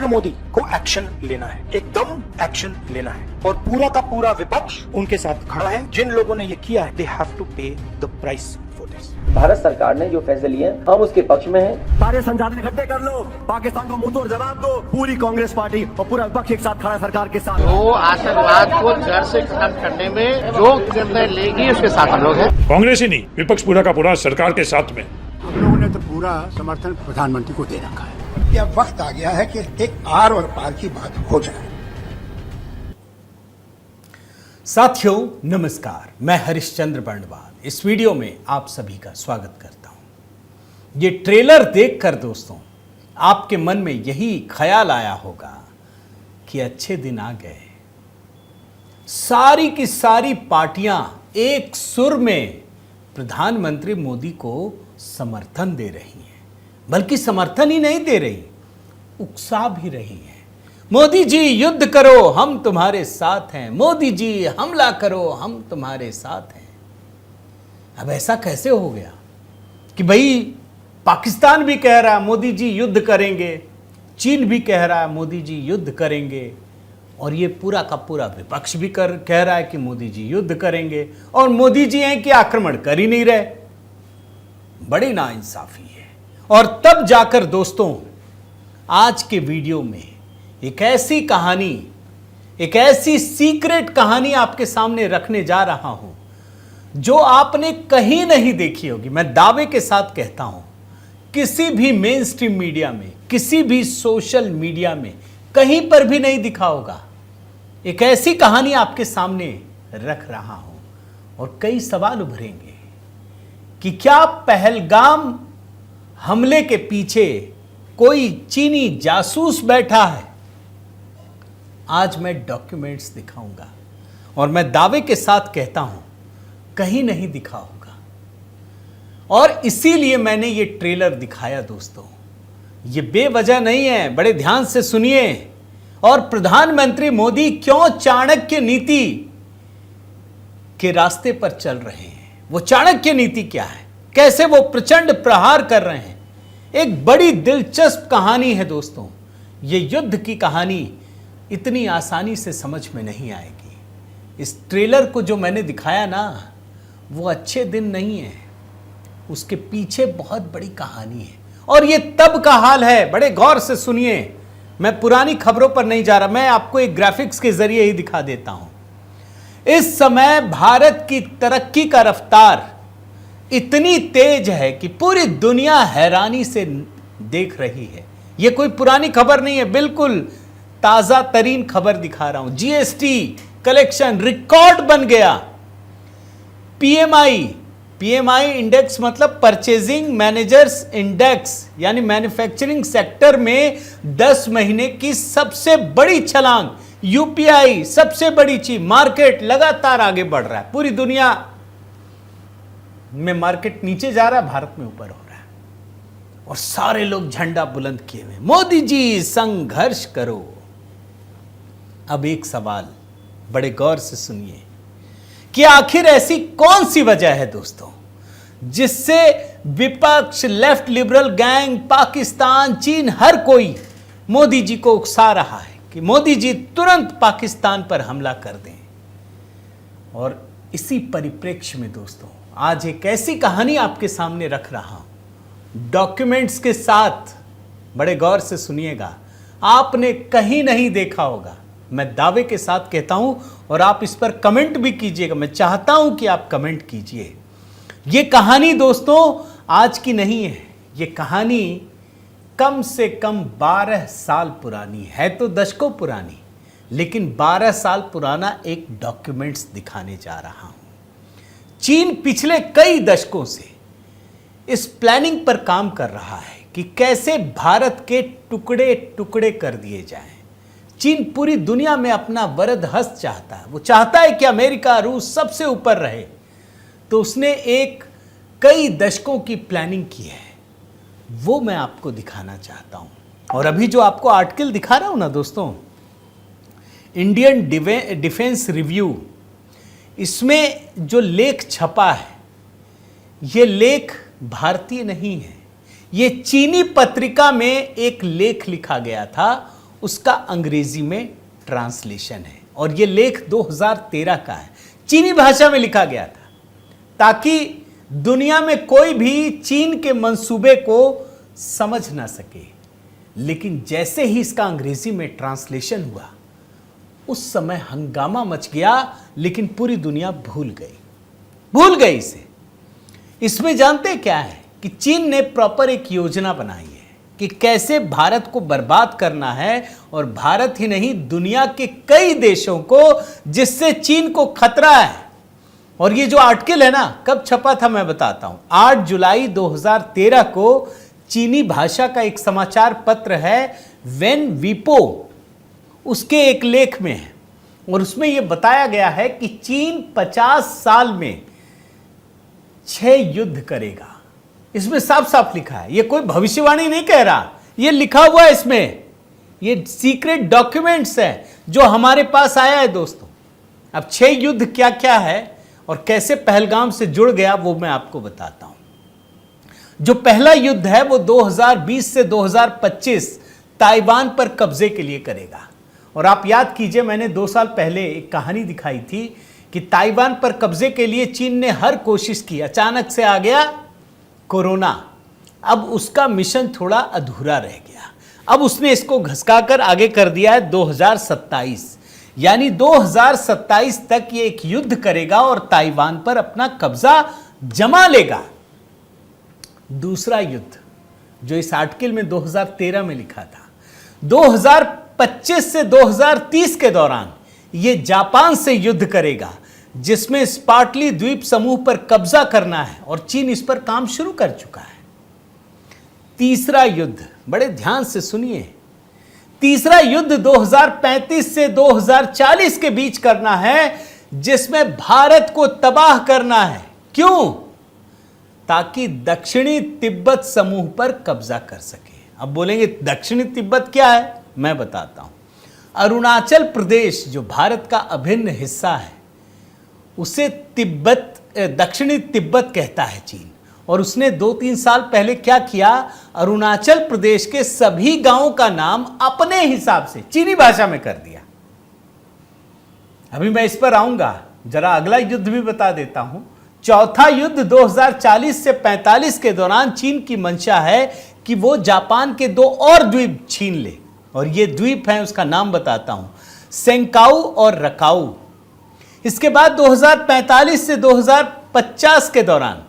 नरेंद्र मोदी को एक्शन लेना है, एकदम एक्शन लेना है और पूरा का पूरा विपक्ष उनके साथ खड़ा है। जिन लोगों ने ये किया है, दे हैव टू पे the price for this. Bharat सरकार ने जो फैसले लिए हैं हम उसके पक्ष में हैं। सारे संसाधन इकट्ठे कर लो, पाकिस्तान को मुंहतोड़ जवाब दो। पूरी कांग्रेस पार्टी और पूरा विपक्ष एक साथ खड़ा है सरकार के साथ। तो आतंकवाद को जड़ से खत्म करने में जो निर्णय लेगी उसके साथ हम लोग हैं। कांग्रेस ही नहीं, विपक्ष पूरा का पूरा सरकार के साथ में। हम लोगों ने तो पूरा समर्थन प्रधानमंत्री को दे रखा है। यह वक्त आ गया है कि एक आर और पार की बात हो जाए। साथियों नमस्कार, मैं हरिश्चंद्र बर्णवाल इस वीडियो में आप सभी का स्वागत करता हूं। ये ट्रेलर देखकर दोस्तों आपके मन में यही ख्याल आया होगा कि अच्छे दिन आ गए, सारी की सारी पार्टियां एक सुर में प्रधानमंत्री मोदी को समर्थन दे रही हैं, बल्कि समर्थन ही नहीं दे रही, उकसा भी रही हैं। मोदी जी युद्ध करो, हम तुम्हारे साथ हैं। मोदी जी हमला करो, हम तुम्हारे साथ हैं। अब ऐसा कैसे हो गया कि भाई पाकिस्तान भी कह रहा है मोदी जी युद्ध करेंगे, चीन भी कह रहा है मोदी जी युद्ध करेंगे, और ये पूरा का पूरा विपक्ष भी कह रहा है कि मोदी जी युद्ध करेंगे, और मोदी जी हैं कि आक्रमण कर ही नहीं रहे। बड़ी नाइंसाफी है। और तब जाकर दोस्तों आज के वीडियो में एक ऐसी कहानी, एक ऐसी सीक्रेट कहानी आपके सामने रखने जा रहा हूं जो आपने कहीं नहीं देखी होगी। मैं दावे के साथ कहता हूं किसी भी मेन स्ट्रीम मीडिया में, किसी भी सोशल मीडिया में कहीं पर भी नहीं दिखा होगा। एक ऐसी कहानी आपके सामने रख रहा हूं और कई सवाल उभरेंगे कि क्या पहलगाम हमले के पीछे कोई चीनी जासूस बैठा है। आज मैं डॉक्यूमेंट्स दिखाऊंगा और मैं दावे के साथ कहता हूं कहीं नहीं दिखा होगा, और इसीलिए मैंने ये ट्रेलर दिखाया दोस्तों। ये बेवजह नहीं है, बड़े ध्यान से सुनिए। और प्रधानमंत्री मोदी क्यों चाणक्य नीति के रास्ते पर चल रहे हैं, वो चाणक्य नीति क्या है, कैसे वो प्रचंड प्रहार कर रहे हैं। एक बड़ी दिलचस्प कहानी है दोस्तों। ये युद्ध की कहानी इतनी आसानी से समझ में नहीं आएगी। इस ट्रेलर को जो मैंने दिखाया ना, वो अच्छे दिन नहीं है, उसके पीछे बहुत बड़ी कहानी है। और ये तब का हाल है, बड़े गौर से सुनिए। मैं पुरानी खबरों पर नहीं जा रहा, मैं आपको एक ग्राफिक्स के जरिए ही दिखा देता हूं। इस समय भारत की तरक्की का रफ्तार इतनी तेज है कि पूरी दुनिया हैरानी से देख रही है। यह कोई पुरानी खबर नहीं है, बिल्कुल ताजा तरीन खबर दिखा रहा हूं। जीएसटी कलेक्शन रिकॉर्ड बन गया। पीएमआई इंडेक्स मतलब परचेजिंग मैनेजर्स इंडेक्स, यानी मैन्युफैक्चरिंग सेक्टर में 10 महीने की सबसे बड़ी छलांग। यूपीआई सबसे बड़ी चीज, मार्केट लगातार आगे बढ़ रहा है। पूरी दुनिया में मार्केट नीचे जा रहा है, भारत में ऊपर हो रहा है, और सारे लोग झंडा बुलंद किए हुए, मोदी जी संघर्ष करो। अब एक सवाल बड़े गौर से सुनिए कि आखिर ऐसी कौन सी वजह है दोस्तों जिससे विपक्ष, लेफ्ट लिबरल गैंग, पाकिस्तान, चीन, हर कोई मोदी जी को उकसा रहा है कि मोदी जी तुरंत पाकिस्तान पर हमला कर दें। और इसी परिप्रेक्ष्य में दोस्तों आज एक ऐसी कहानी आपके सामने रख रहा हूं, डॉक्यूमेंट्स के साथ। बड़े गौर से सुनिएगा, आपने कहीं नहीं देखा होगा। मैं दावे के साथ कहता हूं, और आप इस पर कमेंट भी कीजिएगा। मैं चाहता हूं कि आप कमेंट कीजिए। यह कहानी दोस्तों आज की नहीं है, यह कहानी कम से कम 12 साल पुरानी है, तो दशकों पुरानी, लेकिन 12 साल पुराना एक डॉक्यूमेंट्स दिखाने जा रहा हूं। चीन पिछले कई दशकों से इस प्लानिंग पर काम कर रहा है कि कैसे भारत के टुकड़े टुकड़े कर दिए जाएं। चीन पूरी दुनिया में अपना वरद हस्त चाहता है। वो चाहता है कि अमेरिका, रूस सबसे ऊपर रहे। तो उसने एक कई दशकों की प्लानिंग की है, वो मैं आपको दिखाना चाहता हूं। और अभी जो आपको आर्टिकल दिखा रहा हूं ना दोस्तों, इंडियन डिफेंस रिव्यू, इसमें जो लेख छपा है, ये लेख भारतीय नहीं है। ये चीनी पत्रिका में एक लेख लिखा गया था उसका अंग्रेजी में ट्रांसलेशन है और ये लेख 2013 का है, चीनी भाषा में लिखा गया था ताकि दुनिया में कोई भी चीन के मंसूबे को समझ ना सके। लेकिन जैसे ही इसका अंग्रेजी में ट्रांसलेशन हुआ उस समय हंगामा मच गया, लेकिन पूरी दुनिया भूल गई इसे। इसमें जानते क्या है कि चीन ने प्रॉपर एक योजना बनाई है कि कैसे भारत को बर्बाद करना है, और भारत ही नहीं दुनिया के कई देशों को जिससे चीन को खतरा है। और ये जो आर्टिकल है ना, कब छपा था मैं बताता हूं। 8 जुलाई 2013 को चीनी भाषा का एक समाचार पत्र है वेन वीपो, उसके एक लेख में है और उसमें यह बताया गया है कि चीन 50 साल में 6 युद्ध करेगा। इसमें साफ साफ लिखा है, यह कोई भविष्यवाणी नहीं कह रहा, यह लिखा हुआ है इसमें, ये सीक्रेट डॉक्यूमेंट्स है जो हमारे पास आया है दोस्तों। अब 6 युद्ध क्या क्या है और कैसे पहलगाम से जुड़ गया वो मैं आपको बताता हूं। जो पहला युद्ध है वो 2020 से 2025 ताइवान पर कब्जे के लिए करेगा। और आप याद कीजिए, मैंने 2 साल पहले एक कहानी दिखाई थी कि ताइवान पर कब्जे के लिए चीन ने हर कोशिश की, अचानक से आ गया कोरोना। अब उसका मिशन थोड़ा अधूरा रह गया। अब उसने इसको घसकाकर आगे कर दिया है 2027, यानी 2027 तक ये एक युद्ध करेगा और ताइवान पर अपना कब्जा जमा लेगा। दूसरा युद्ध जो इस आर्टिकल में 2013 में लिखा था, 2025 से 2030 के दौरान ये जापान से युद्ध करेगा, जिसमें स्पार्टली द्वीप समूह पर कब्जा करना है और चीन इस पर काम शुरू कर चुका है। तीसरा युद्ध, बड़े ध्यान से सुनिए, तीसरा युद्ध 2035 से 2040 के बीच करना है, जिसमें भारत को तबाह करना है। क्यों? ताकि दक्षिणी तिब्बत समूह पर कब्जा कर सके। अब बोलेंगे दक्षिणी तिब्बत क्या है, मैं बताता हूं। अरुणाचल प्रदेश जो भारत का अभिन्न हिस्सा है उसे तिब्बत, दक्षिणी तिब्बत कहता है चीन। और उसने 2-3 साल पहले क्या किया, अरुणाचल प्रदेश के सभी गांवों का नाम अपने हिसाब से चीनी भाषा में कर दिया। अभी मैं इस पर आऊंगा, जरा अगला युद्ध भी बता देता हूं। चौथा युद्ध 2040 से 45 के दौरान चीन की मंशा है कि वो जापान के 2 और द्वीप छीन ले, और ये द्वीप है, उसका नाम बताता हूं, सेंकाऊ और रकाऊ। इसके बाद 2045 से 2050 के दौरान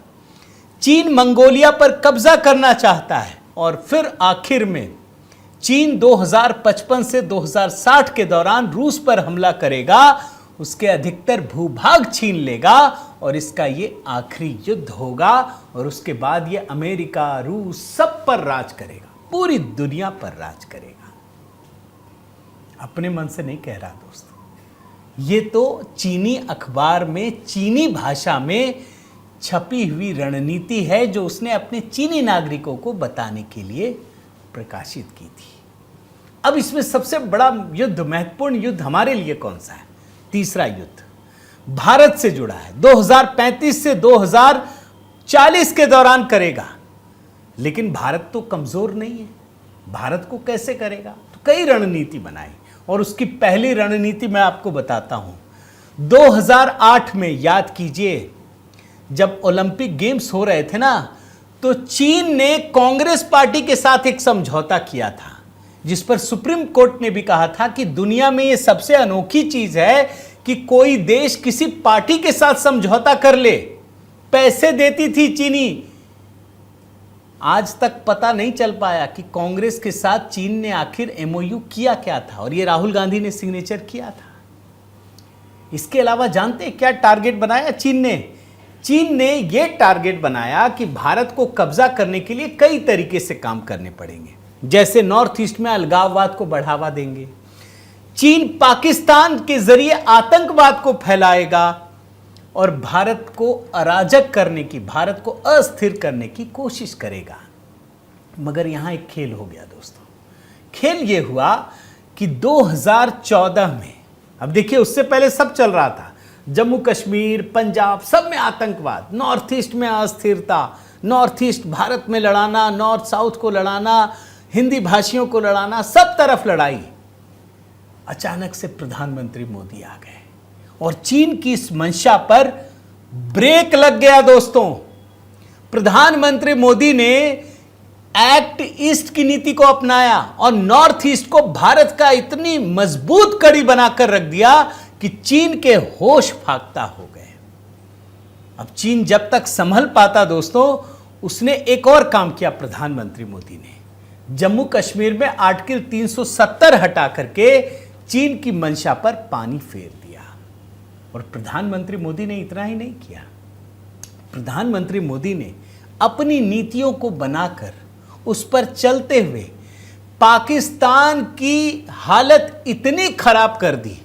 चीन मंगोलिया पर कब्जा करना चाहता है, और फिर आखिर में चीन 2055 से 2060 के दौरान रूस पर हमला करेगा, उसके अधिकतर भूभाग छीन लेगा, और इसका ये आखिरी युद्ध होगा। और उसके बाद ये अमेरिका, रूस सब पर राज करेगा, पूरी दुनिया पर राज करेगा। अपने मन से नहीं कह रहा दोस्तों, ये तो चीनी अखबार में चीनी भाषा में छपी हुई रणनीति है जो उसने अपने चीनी नागरिकों को बताने के लिए प्रकाशित की थी। अब इसमें सबसे बड़ा युद्ध, महत्वपूर्ण युद्ध हमारे लिए कौन सा है? तीसरा युद्ध भारत से जुड़ा है, 2035 से 2040 के दौरान करेगा। लेकिन भारत तो कमजोर नहीं है, भारत को कैसे करेगा? तो कई रणनीति बनाई, और उसकी पहली रणनीति मैं आपको बताता हूं। 2008 में याद कीजिए, जब ओलंपिक गेम्स हो रहे थे ना, तो चीन ने कांग्रेस पार्टी के साथ एक समझौता किया था, जिस पर सुप्रीम कोर्ट ने भी कहा था कि दुनिया में यह सबसे अनोखी चीज है कि कोई देश किसी पार्टी के साथ समझौता कर ले। पैसे देती थी चीनी। आज तक पता नहीं चल पाया कि कांग्रेस के साथ चीन ने आखिर एमओयू किया क्या था, और यह राहुल गांधी ने सिग्नेचर किया था। इसके अलावा जानते हैं क्या टारगेट बनाया चीन ने? चीन ने यह टारगेट बनाया कि भारत को कब्जा करने के लिए कई तरीके से काम करने पड़ेंगे। जैसे नॉर्थ ईस्ट में अलगाववाद को बढ़ावा देंगे, चीन पाकिस्तान के जरिए आतंकवाद को फैलाएगा, और भारत को अराजक करने की, भारत को अस्थिर करने की कोशिश करेगा। मगर यहां एक खेल हो गया दोस्तों। खेल यह हुआ कि 2014 में, अब देखिए उससे पहले सब चल रहा था, जम्मू कश्मीर, पंजाब, सब में आतंकवाद, नॉर्थ ईस्ट में अस्थिरता, नॉर्थ ईस्ट भारत में लड़ाना, नॉर्थ साउथ को लड़ाना, हिंदी भाषियों को लड़ाना, सब तरफ लड़ाई। अचानक से प्रधानमंत्री मोदी आ गए और चीन की इस मंशा पर ब्रेक लग गया दोस्तों। प्रधानमंत्री मोदी ने एक्ट ईस्ट की नीति को अपनाया और नॉर्थ ईस्ट को भारत का इतनी मजबूत कड़ी बनाकर रख दिया कि चीन के होश फाख्ता हो गए। अब चीन जब तक संभल पाता दोस्तों, उसने एक और काम किया। प्रधानमंत्री मोदी ने जम्मू कश्मीर में आर्टिकल 370 हटा करके चीन की मंशा पर पानी फेर दिया। और प्रधानमंत्री मोदी ने इतना ही नहीं किया, प्रधानमंत्री मोदी ने अपनी नीतियों को बनाकर उस पर चलते हुए पाकिस्तान की हालत इतनी खराब कर दी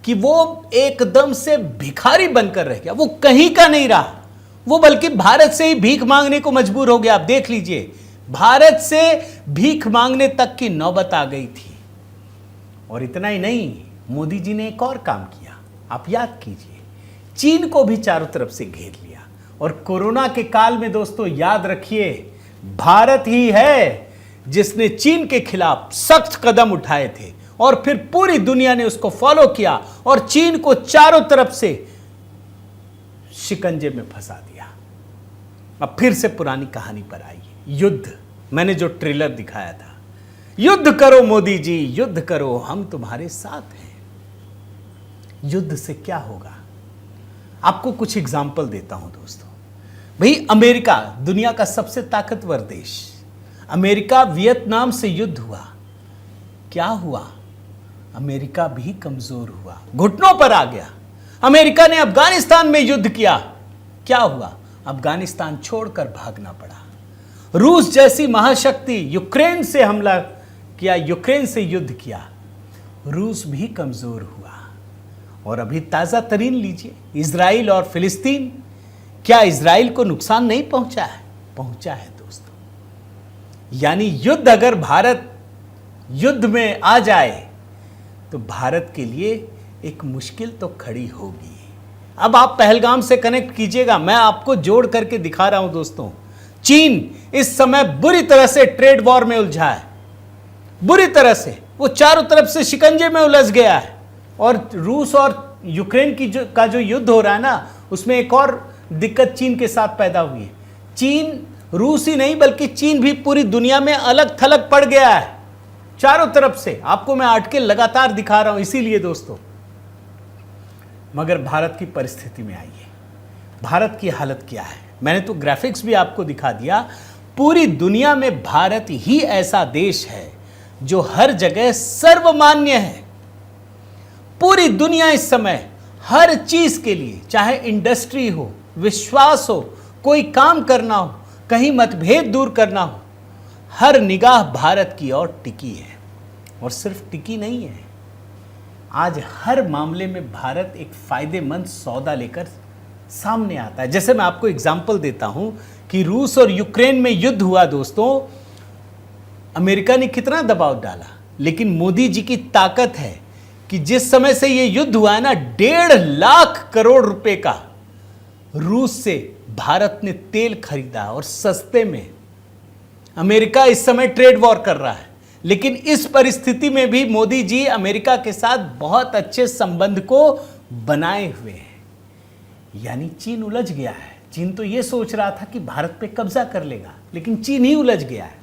कि वो एकदम से भिखारी बनकर रह गया। वो कहीं का नहीं रहा, वो बल्कि भारत से ही भीख मांगने को मजबूर हो गया। आप देख लीजिए, भारत से भीख मांगने तक की नौबत आ गई थी। और इतना ही नहीं, मोदी जी ने एक और काम किया, आप याद कीजिए, चीन को भी चारों तरफ से घेर लिया। और कोरोना के काल में दोस्तों याद रखिए, भारत ही है जिसने चीन के खिलाफ सख्त कदम उठाए थे और फिर पूरी दुनिया ने उसको फॉलो किया और चीन को चारों तरफ से शिकंजे में फंसा दिया। अब फिर से पुरानी कहानी पर आइए, युद्ध। मैंने जो ट्रेलर दिखाया था, युद्ध करो मोदी जी, युद्ध करो, हम तुम्हारे साथ हैं। युद्ध से क्या होगा? आपको कुछ एग्जाम्पल देता हूं दोस्तों। भाई, अमेरिका दुनिया का सबसे ताकतवर देश, अमेरिका वियतनाम से युद्ध हुआ, क्या हुआ? अमेरिका भी कमजोर हुआ, घुटनों पर आ गया। अमेरिका ने अफगानिस्तान में युद्ध किया, क्या हुआ? अफगानिस्तान छोड़कर भागना पड़ा। रूस जैसी महाशक्ति यूक्रेन से हमला किया, यूक्रेन से युद्ध किया, रूस भी कमजोर हुआ। और अभी ताजा तरीन लीजिए, इजराइल और फिलिस्तीन, क्या इजराइल को नुकसान नहीं पहुंचा है? पहुंचा है दोस्तों। यानी युद्ध, अगर भारत युद्ध में आ जाए तो भारत के लिए एक मुश्किल तो खड़ी होगी। अब आप पहलगाम से कनेक्ट कीजिएगा, मैं आपको जोड़ करके दिखा रहा हूं दोस्तों। चीन इस समय बुरी तरह से ट्रेड वॉर में उलझा है, बुरी तरह से, वो चारों तरफ से शिकंजे में उलझ गया है। और रूस और यूक्रेन की जो युद्ध हो रहा है ना, उसमें एक और दिक्कत चीन के साथ पैदा हुई है। चीन, रूस ही नहीं बल्कि चीन भी पूरी दुनिया में अलग थलग पड़ गया है चारों तरफ से। आपको मैं आर्टिकल लगातार दिखा रहा हूं इसीलिए दोस्तों। मगर भारत की परिस्थिति में आइए, भारत की हालत क्या है? मैंने तो ग्राफिक्स भी आपको दिखा दिया। पूरी दुनिया में भारत ही ऐसा देश है जो हर जगह सर्वमान्य है। पूरी दुनिया इस समय हर चीज के लिए, चाहे इंडस्ट्री हो, विश्वास हो, कोई काम करना हो, कहीं मतभेद दूर करना हो, हर निगाह भारत की ओर टिकी है। और सिर्फ टिकी नहीं है, आज हर मामले में भारत एक फायदेमंद सौदा लेकर सामने आता है। जैसे मैं आपको एग्जांपल देता हूं कि रूस और यूक्रेन में युद्ध हुआ दोस्तों, अमेरिका ने कितना दबाव डाला, लेकिन मोदी जी की ताकत है कि जिस समय से यह युद्ध हुआ है ना, 1.5 लाख करोड़ रुपए का रूस से भारत ने तेल खरीदा और सस्ते में। अमेरिका इस समय ट्रेड वॉर कर रहा है, लेकिन इस परिस्थिति में भी मोदी जी अमेरिका के साथ बहुत अच्छे संबंध को बनाए हुए हैं। यानी चीन उलझ गया है। चीन तो यह सोच रहा था कि भारत पे कब्जा कर लेगा, लेकिन चीन ही उलझ गया है।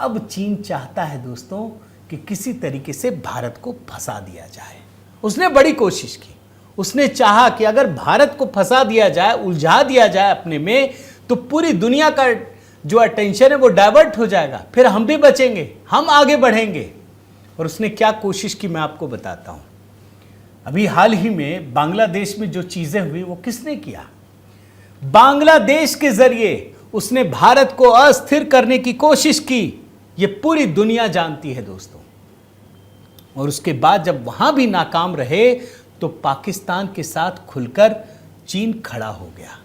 अब चीन चाहता है दोस्तों कि किसी तरीके से भारत को फंसा दिया जाए। उसने बड़ी कोशिश की, उसने चाहा कि अगर भारत को फंसा दिया जाए, उलझा दिया जाए अपने में, तो पूरी दुनिया का जो अटेंशन है वो डाइवर्ट हो जाएगा, फिर हम भी बचेंगे, हम आगे बढ़ेंगे। और उसने क्या कोशिश की मैं आपको बताता हूं। अभी हाल ही में बांग्लादेश में जो चीजें हुई वो किसने किया? बांग्लादेश के जरिए उसने भारत को अस्थिर करने की कोशिश की। ये पूरी दुनिया जानती है दोस्तों। और उसके बाद जब वहां भी नाकाम रहे तो पाकिस्तान के साथ खुलकर चीन खड़ा हो गया।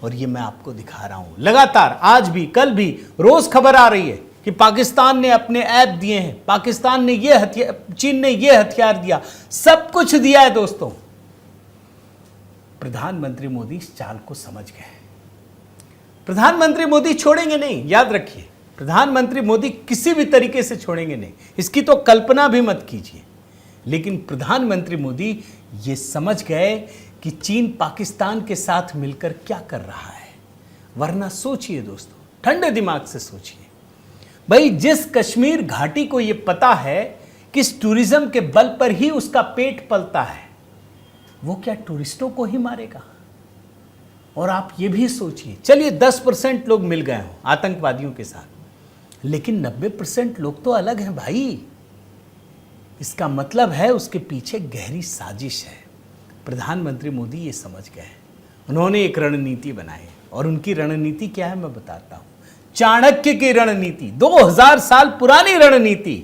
और ये मैं आपको दिखा रहा हूं लगातार, आज भी, कल भी, रोज खबर आ रही है कि पाकिस्तान ने अपने ऐप दिए हैं, पाकिस्तान ने ये हथियार, चीन ने ये हथियार दिया, सब कुछ दिया है दोस्तों। प्रधानमंत्री मोदी इस चाल को समझ गए। प्रधानमंत्री मोदी छोड़ेंगे नहीं, याद रखिए, प्रधानमंत्री मोदी किसी भी तरीके से छोड़ेंगे नहीं। इसकी तो कल्पना भी मत कीजिए लेकिन प्रधानमंत्री मोदी ये समझ गए कि चीन पाकिस्तान के साथ मिलकर क्या कर रहा है। वरना सोचिए दोस्तों, ठंडे दिमाग से सोचिए, भाई जिस कश्मीर घाटी को ये पता है कि इस टूरिज्म के बल पर ही उसका पेट पलता है, वो क्या टूरिस्टों को ही मारेगा? और आप ये भी सोचिए, चलिए 10% लोग मिल गए हों आतंकवादियों के साथ, लेकिन 90% लोग तो अलग हैं भाई। इसका मतलब है उसके पीछे गहरी साजिश है। प्रधानमंत्री मोदी ये समझ गए, उन्होंने एक रणनीति बनाई और उनकी रणनीति क्या है मैं बताता हूं। चाणक्य की रणनीति, 2000 साल पुरानी रणनीति।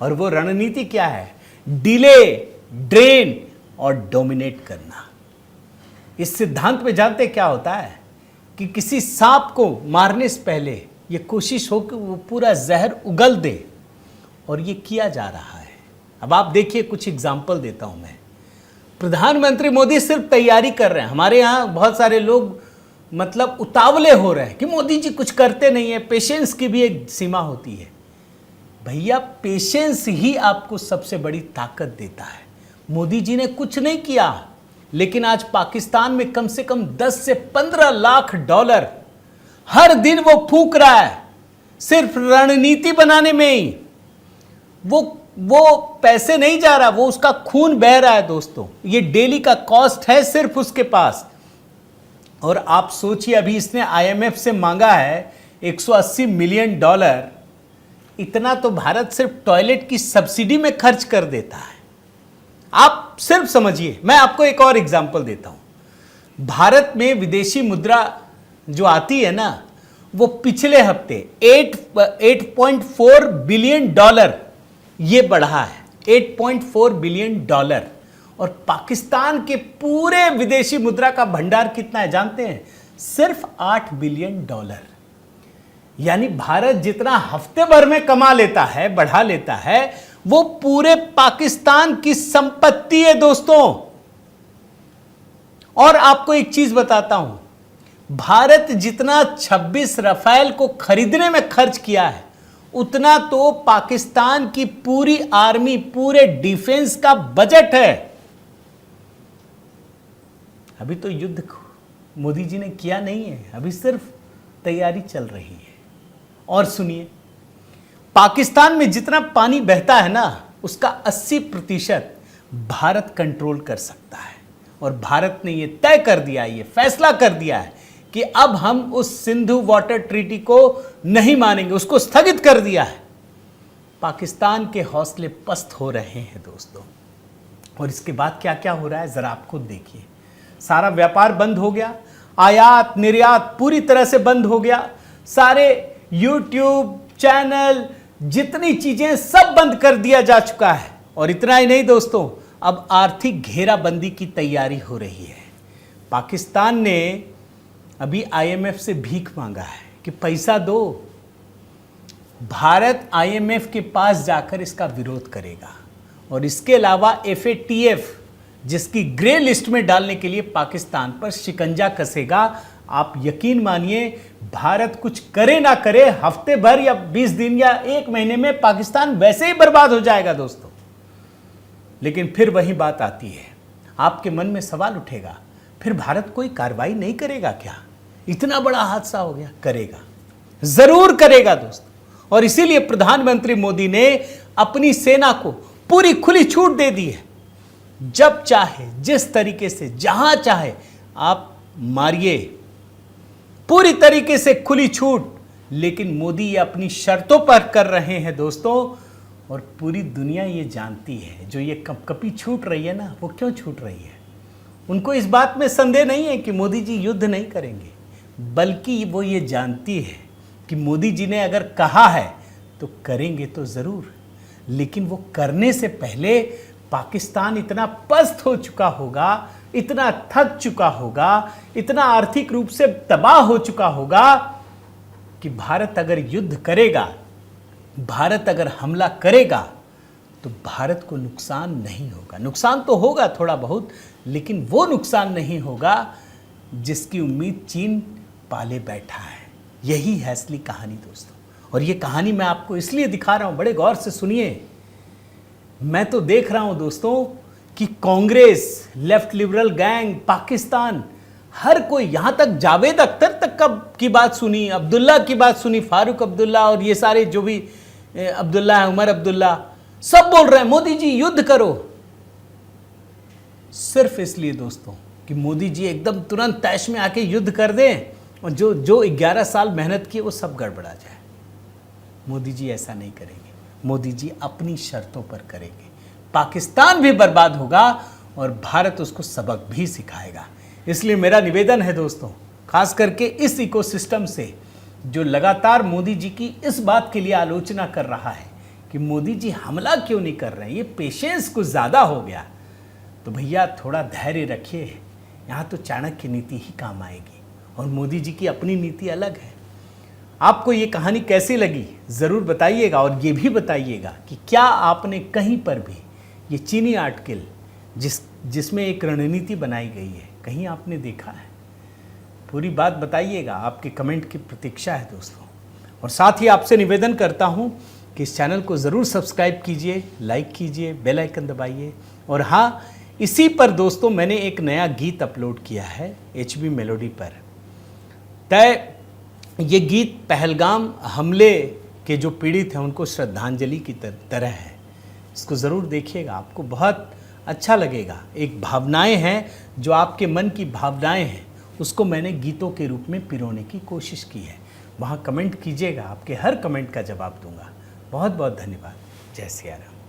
और वो रणनीति क्या है? डिले, ड्रेन और डोमिनेट करना। इस सिद्धांत में जानते क्या होता है कि किसी सांप को मारने से पहले ये कोशिश हो कि वो पूरा जहर उगल दे, और ये किया जा रहा है। अब आप देखिए, कुछ एग्जाम्पल देता हूं मैं। प्रधानमंत्री मोदी सिर्फ तैयारी कर रहे हैं। हमारे यहाँ बहुत सारे लोग मतलब उतावले हो रहे हैं कि मोदी जी कुछ करते नहीं है। पेशेंस की भी एक सीमा होती है भैया, पेशेंस ही आपको सबसे बड़ी ताकत देता है। मोदी जी ने कुछ नहीं किया, लेकिन आज पाकिस्तान में कम से कम 10 से 15 लाख डॉलर हर दिन वो फूंक रहा है, सिर्फ रणनीति बनाने में ही। वो पैसे नहीं जा रहा, वो उसका खून बह रहा है दोस्तों। ये डेली का कॉस्ट है सिर्फ उसके पास। और आप सोचिए, अभी इसने IMF से मांगा है 180 मिलियन डॉलर। इतना तो भारत सिर्फ टॉयलेट की सब्सिडी में खर्च कर देता है। आप सिर्फ समझिए, मैं आपको एक और एग्जांपल देता हूं। भारत में विदेशी मुद्रा जो आती है ना, वो पिछले हफ्ते 8.4 बिलियन डॉलर ये बढ़ा है, 8.4 बिलियन डॉलर। और पाकिस्तान के पूरे विदेशी मुद्रा का भंडार कितना है जानते हैं? सिर्फ 8 बिलियन डॉलर। यानी भारत जितना हफ्ते भर में कमा लेता है, बढ़ा लेता है, वो पूरे पाकिस्तान की संपत्ति है दोस्तों। और आपको एक चीज बताता हूं, भारत जितना 26 रफेल को खरीदने में खर्च किया है, उतना तो पाकिस्तान की पूरी आर्मी, पूरे डिफेंस का बजट है। अभी तो युद्ध मोदी जी ने किया नहीं है, अभी सिर्फ तैयारी चल रही है। और सुनिए, पाकिस्तान में जितना पानी बहता है ना, उसका 80% भारत कंट्रोल कर सकता है। और भारत ने यह तय कर दिया, ये फैसला कर दिया है कि अब हम उस सिंधु वाटर ट्रीटी को नहीं मानेंगे, उसको स्थगित कर दिया है। पाकिस्तान के हौसले पस्त हो रहे हैं दोस्तों। और इसके बाद क्या क्या हो रहा है जरा आप खुद देखिए। सारा व्यापार बंद हो गया, आयात निर्यात पूरी तरह से बंद हो गया, सारे यूट्यूब चैनल, जितनी चीजें सब बंद कर दिया जा चुका है। और इतना ही नहीं दोस्तों, अब आर्थिक घेराबंदी की तैयारी हो रही है। पाकिस्तान ने अभी IMF से भीख मांगा है कि पैसा दो। भारत IMF के पास जाकर इसका विरोध करेगा। और इसके अलावा FATF, जिसकी ग्रे लिस्ट में डालने के लिए पाकिस्तान पर शिकंजा कसेगा। आप यकीन मानिए, भारत कुछ करे ना करे, हफ्ते भर या 20 दिन या 1 महीने में पाकिस्तान वैसे ही बर्बाद हो जाएगा दोस्तों। लेकिन फिर वही बात आती है, आपके मन में सवाल उठेगा, फिर भारत कोई कार्रवाई नहीं करेगा क्या? इतना बड़ा हादसा हो गया। करेगा, जरूर करेगा दोस्तों। और इसीलिए प्रधानमंत्री मोदी ने अपनी सेना को पूरी खुली छूट दे दी है। जब चाहे, जिस तरीके से, जहां चाहे आप मारिए, पूरी तरीके से खुली छूट। लेकिन मोदी ये अपनी शर्तों पर कर रहे हैं दोस्तों। और पूरी दुनिया ये जानती है, जो ये कपकपी छूट रही है ना, वो क्यों छूट रही है। उनको इस बात में संदेह नहीं है कि मोदी जी युद्ध नहीं करेंगे, बल्कि वो ये जानती है कि मोदी जी ने अगर कहा है तो करेंगे तो ज़रूर। लेकिन वो करने से पहले पाकिस्तान इतना पस्त हो चुका होगा, इतना थक चुका होगा, इतना आर्थिक रूप से तबाह हो चुका होगा कि भारत अगर युद्ध करेगा, भारत अगर हमला करेगा, तो भारत को नुकसान नहीं होगा। नुकसान तो होगा थोड़ा बहुत, लेकिन वो नुकसान नहीं होगा जिसकी उम्मीद चीन पाले बैठा है। यही है असली कहानी दोस्तों। और ये कहानी मैं आपको इसलिए दिखा रहा हूं, बड़े गौर से सुनिए। मैं तो देख रहा हूं दोस्तों कि Congress, left liberal gang, Pakistan, हर कोई, यहां तक जावेद अख्तर तक की बात सुनी, अब्दुल्ला की बात सुनी, फारूक अब्दुल्ला और ये सारे जो भी अब्दुल्ला है, उमर अब्दुल्ला, सब बोल रहे हैं मोदी जी युद्ध करो। सिर्फ इसलिए दोस्तों कि मोदी जी एकदम तुरंत तैश में आके युद्ध कर दें और जो 11 साल मेहनत की वो सब गड़बड़ा जाए। मोदी जी ऐसा नहीं करेंगे। मोदी जी अपनी शर्तों पर करेंगे। पाकिस्तान भी बर्बाद होगा और भारत उसको सबक भी सिखाएगा। इसलिए मेरा निवेदन है दोस्तों, खास करके इस इकोसिस्टम से जो लगातार मोदी जी की इस बात के लिए आलोचना कर रहा है कि मोदी जी हमला क्यों नहीं कर रहे हैं, ये पेशेंस कुछ ज़्यादा हो गया, तो भैया थोड़ा धैर्य रखिए। यहाँ तो चाणक्य नीति ही काम आएगी और मोदी जी की अपनी नीति अलग है। आपको ये कहानी कैसी लगी ज़रूर बताइएगा और ये भी बताइएगा कि क्या आपने कहीं पर भी ये चीनी आर्टिकल जिसमें एक रणनीति बनाई गई है, कहीं आपने देखा है? पूरी बात बताइएगा। आपके कमेंट की प्रतीक्षा है दोस्तों। और साथ ही आपसे निवेदन करता हूँ कि इस चैनल को ज़रूर सब्सक्राइब कीजिए, लाइक कीजिए, बेल आइकन दबाइए। और हाँ, इसी पर दोस्तों मैंने एक नया गीत अपलोड किया है HB मेलोडी पर। ये गीत पहलगाम हमले के जो पीड़ित हैं उनको श्रद्धांजलि की तरह है। इसको ज़रूर देखिएगा, आपको बहुत अच्छा लगेगा। एक भावनाएं हैं, जो आपके मन की भावनाएं हैं, उसको मैंने गीतों के रूप में पिरोने की कोशिश की है। वहाँ कमेंट कीजिएगा, आपके हर कमेंट का जवाब दूंगा। बहुत बहुत धन्यवाद। जय सिया राम।